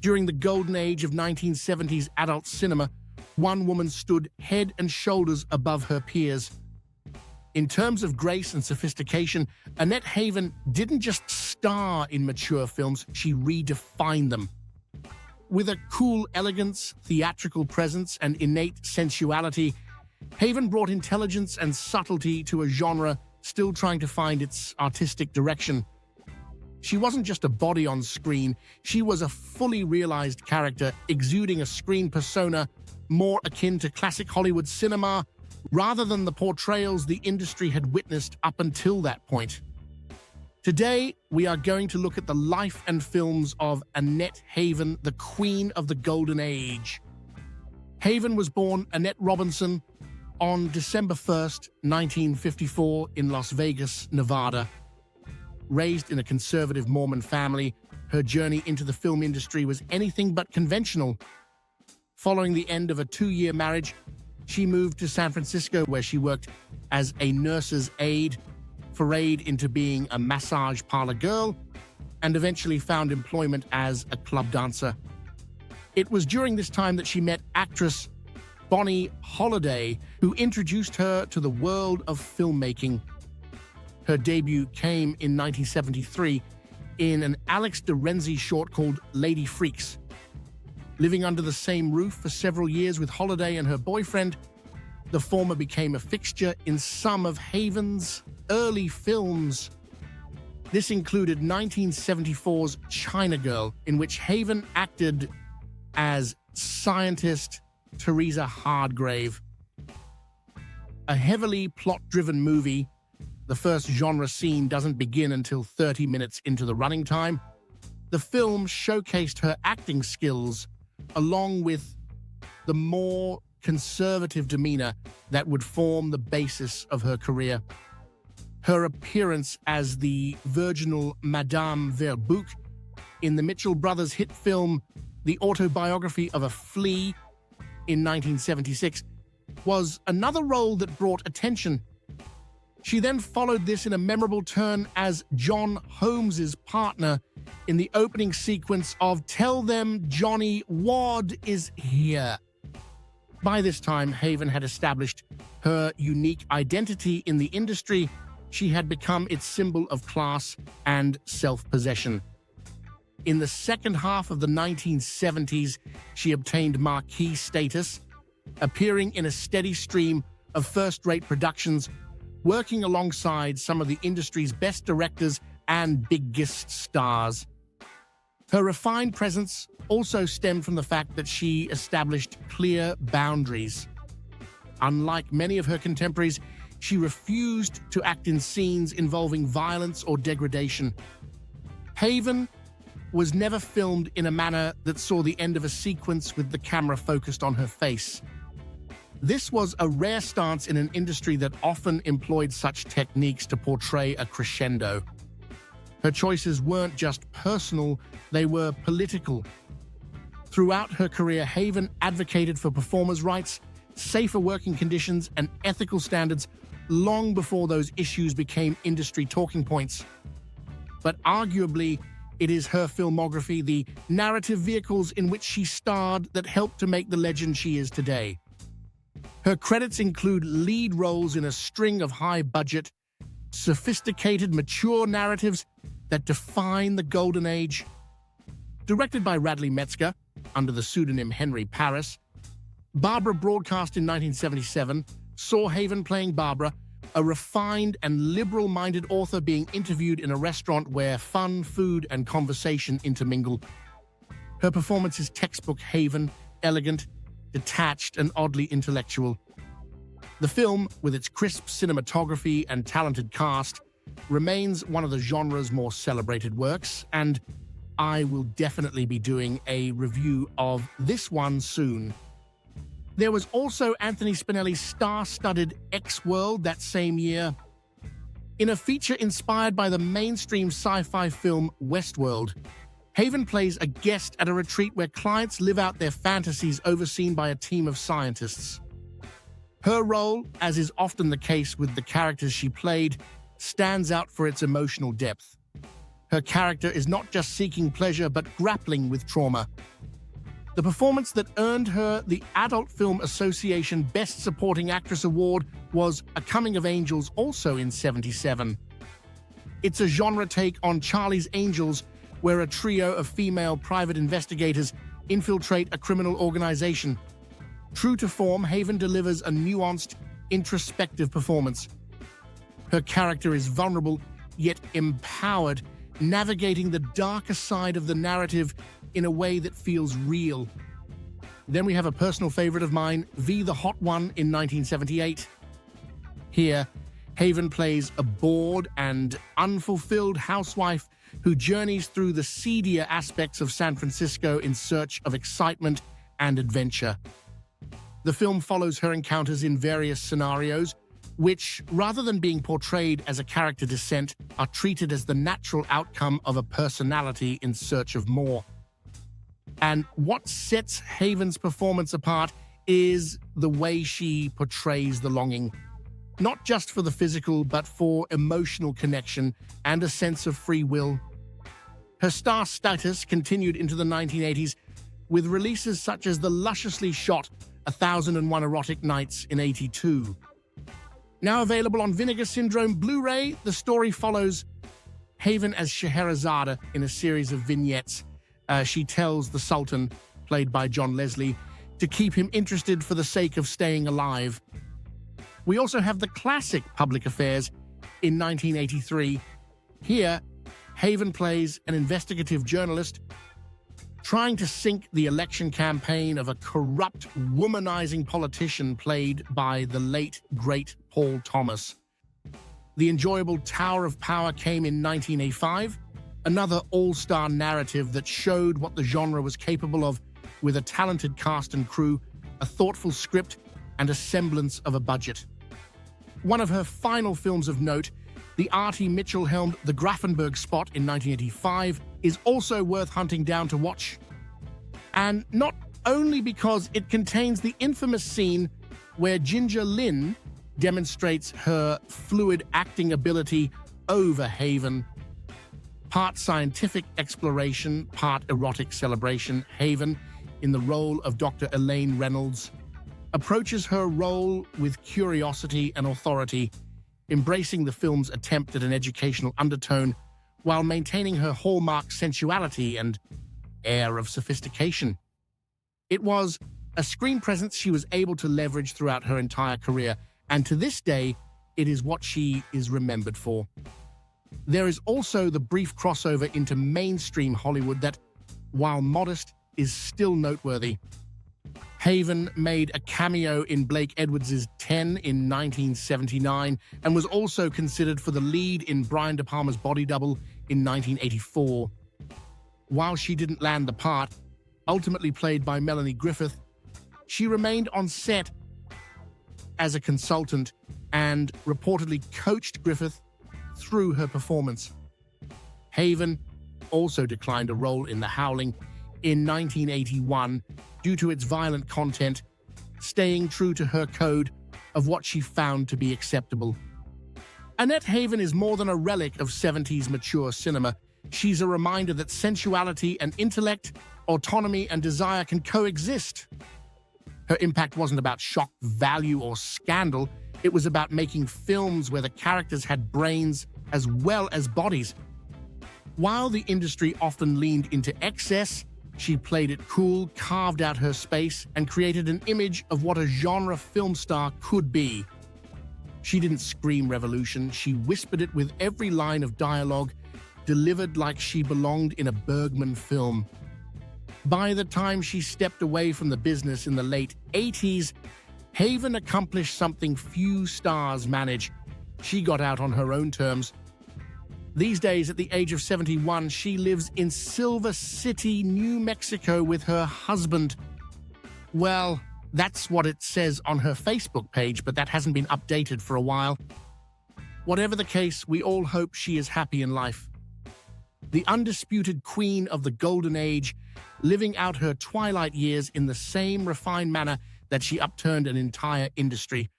During the golden age of 1970s adult cinema, one woman stood head and shoulders above her peers. In terms of grace and sophistication, Annette Haven didn't just star in mature films, she redefined them. With a cool elegance, theatrical presence, and innate sensuality, Haven brought intelligence and subtlety to a genre still trying to find its artistic direction. She wasn't just a body on screen, she was a fully realized character, exuding a screen persona more akin to classic Hollywood cinema rather than the portrayals the industry had witnessed up until that point. Today, we are going to look at the life and films of Annette Haven, the queen of the golden age. Haven was born Annette Robinson on December 1st, 1954 in Las Vegas, Nevada. Raised in a conservative Mormon family, her journey into the film industry was anything but conventional. Following the end of a 2-year marriage, she moved to San Francisco where she worked as a nurse's aide, forayed into being a massage parlor girl, and eventually found employment as a club dancer. It was during this time that she met actress Bonnie Holliday, who introduced her to the world of filmmaking. Her debut came in 1973 in an Alex de Renzi short called Lady Freaks. Living under the same roof for several years with Holliday and her boyfriend, the former became a fixture in some of Haven's early films. This included 1974's China Girl, in which Haven acted as scientist Teresa Hardgrave. A heavily plot-driven movie, the first genre scene doesn't begin until 30 minutes into the running time. The film showcased her acting skills, along with the more conservative demeanor that would form the basis of her career. Her appearance as the virginal Madame Verbuck in the Mitchell brothers' hit film The Autobiography of a Flea in 1976 was another role that brought attention. She then followed this in a memorable turn as John Holmes's partner in the opening sequence of Tell Them Johnny Wad is Here. By this time, Haven had established her unique identity in the industry. She had become its symbol of class and self-possession. In the second half of the 1970s, she obtained marquee status, appearing in a steady stream of first-rate productions, working alongside some of the industry's best directors and biggest stars. Her refined presence also stemmed from the fact that she established clear boundaries. Unlike many of her contemporaries, she refused to act in scenes involving violence or degradation. Haven was never filmed in a manner that saw the end of a sequence with the camera focused on her face. This was a rare stance in an industry that often employed such techniques to portray a crescendo. Her choices weren't just personal, they were political. Throughout her career, Haven advocated for performers' rights, safer working conditions, and ethical standards long before those issues became industry talking points. But arguably, it is her filmography, the narrative vehicles in which she starred, that helped to make the legend she is today. Her credits include lead roles in a string of high-budget, sophisticated, mature narratives that define the golden age. Directed by Radley Metzger, under the pseudonym Henry Paris, Barbara, broadcast in 1977, saw Haven playing Barbara, a refined and liberal-minded author being interviewed in a restaurant where fun, food, and conversation intermingle. Her performance is textbook Haven, elegant, detached, and oddly intellectual. The film, with its crisp cinematography and talented cast, remains one of the genre's more celebrated works, and I will definitely be doing a review of this one soon. There was also Anthony Spinelli's star-studded X-World that same year. In a feature inspired by the mainstream sci-fi film Westworld, Haven plays a guest at a retreat where clients live out their fantasies overseen by a team of scientists. Her role, as is often the case with the characters she played, stands out for its emotional depth. Her character is not just seeking pleasure, but grappling with trauma. The performance that earned her the Adult Film Association Best Supporting Actress Award was A Coming of Angels, also in '77. It's a genre take on Charlie's Angels, where a trio of female private investigators infiltrate a criminal organization. True to form, Haven delivers a nuanced, introspective performance. Her character is vulnerable, yet empowered, navigating the darker side of the narrative in a way that feels real. Then we have a personal favorite of mine, V the Hot One in 1978. Here, Haven plays a bored and unfulfilled housewife who journeys through the seedier aspects of San Francisco in search of excitement and adventure. The film follows her encounters in various scenarios, which, rather than being portrayed as a character descent, are treated as the natural outcome of a personality in search of more. And what sets Haven's performance apart is the way she portrays the longing, not just for the physical, but for emotional connection and a sense of free will. Her star status continued into the 1980s with releases such as the lusciously shot 1001 Erotic Nights in '82. Now available on Vinegar Syndrome Blu-ray, the story follows Haven as Scheherazade in a series of vignettes. She tells the Sultan, played by John Leslie, to keep him interested for the sake of staying alive. We also have the classic Public Affairs in 1983. Here, Haven plays an investigative journalist trying to sink the election campaign of a corrupt, womanizing politician played by the late, great Paul Thomas. The enjoyable Tower of Power came in 1985, another all-star narrative that showed what the genre was capable of with a talented cast and crew, a thoughtful script, and a semblance of a budget. One of her final films of note, the Artie Mitchell-helmed The Grafenberg Spot in 1985, is also worth hunting down to watch. And not only because it contains the infamous scene where Ginger Lynn demonstrates her fluid acting ability over Haven. Part scientific exploration, part erotic celebration, Haven, in the role of Dr. Elaine Reynolds, approaches her role with curiosity and authority, embracing the film's attempt at an educational undertone while maintaining her hallmark sensuality and air of sophistication. It was a screen presence she was able to leverage throughout her entire career, and to this day, it is what she is remembered for. There is also the brief crossover into mainstream Hollywood that, while modest, is still noteworthy. Haven made a cameo in Blake Edwards' 10 in 1979 and was also considered for the lead in Brian De Palma's Body Double in 1984. While she didn't land the part, ultimately played by Melanie Griffith, she remained on set as a consultant and reportedly coached Griffith through her performance. Haven also declined a role in The Howling in 1981 due to its violent content, staying true to her code of what she found to be acceptable. Annette Haven is more than a relic of 70s mature cinema. She's a reminder that sensuality and intellect, autonomy and desire can coexist. Her impact wasn't about shock value or scandal. It was about making films where the characters had brains as well as bodies. While the industry often leaned into excess, she played it cool, carved out her space, and created an image of what a genre film star could be. She didn't scream revolution, she whispered it with every line of dialogue, delivered like she belonged in a Bergman film. By the time she stepped away from the business in the late 80s, Haven accomplished something few stars manage. She got out on her own terms. These days, at the age of 71, she lives in Silver City, New Mexico with her husband. Well, that's what it says on her Facebook page, but that hasn't been updated for a while. Whatever the case, we all hope she is happy in life. The undisputed queen of the golden age, living out her twilight years in the same refined manner that she upturned an entire industry.